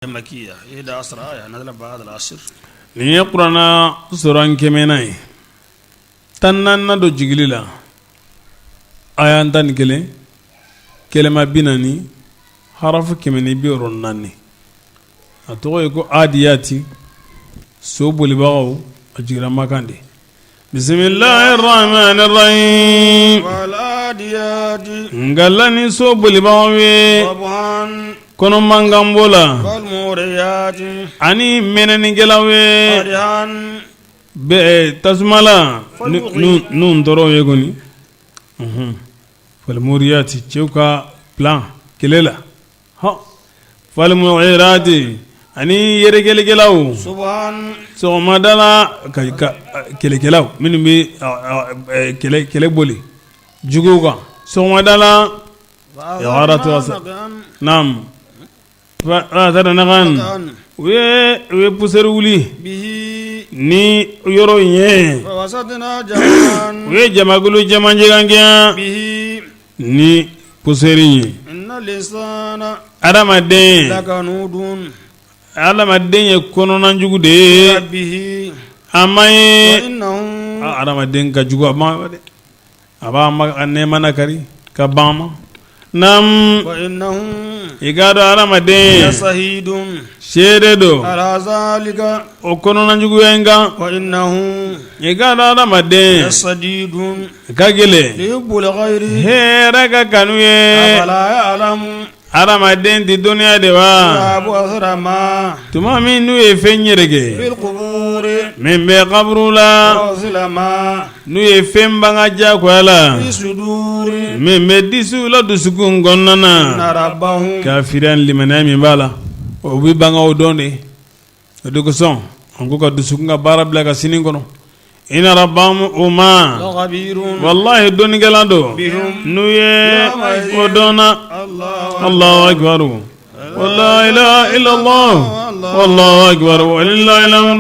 مكية 11 آية نزل بعد العصر. ليقرنا سوران كميناي تنانا دو جيغليلا آيان تان كلمة بيناني حرف كميني بيروناني أتوقع يكو آدياتي سوبو لبغاو أجيرا مكاندي. بسم الله الرحمن الرحيم. والآديات نغلاني سوبو لبغاوي صبحا kono mangambola والموريات ani meneni gelawe قدحا be tasmala nun doro yegoni fal muriyati cheuka plan kelela ha fal mu'irati ani yere gelaw صبحا so madala kelekelaw min bi kele boli juguga so madala ya waratu nam tara nagan we puser wuli به ni yoro nye فوسطنا جمعا we jamagulu jamanjigangya به ni puseri nye إن الإنسان adamaden لكنود ye kono nan jugu de به amaye وإنه adamaden ka jugu amade aba anne manakari ka bama nam وإنه igado adamaden لشهيد shere do على ذلك o kono nan jugu yenga وإنه igado adamaden لشديد kagele لحب الغير hera ka kanuye أفلا يعلم adamaden di duniya de wa أبو أثر ما tuma min n'u ye fɛn yɛrɛkɛ بالقبور min bɛ kaburu la وأصل ما n'u ye fɛn banga jagoya la في صدور min bɛ disiw la dusukun kɔnɔna إن na ربهم kafiriya ni limaniya min b'a la o bɛ bangaw dɔn de o de kosɔn an ko ka dusukun ka baara bila ka sini kɔnɔ ina rabbahum o ma لخبير wallahi dɔnnikɛla do بهم n'u ye o dɔnna allahu akbar wala ilaha illallah wallahu akbar walillahi alhamdu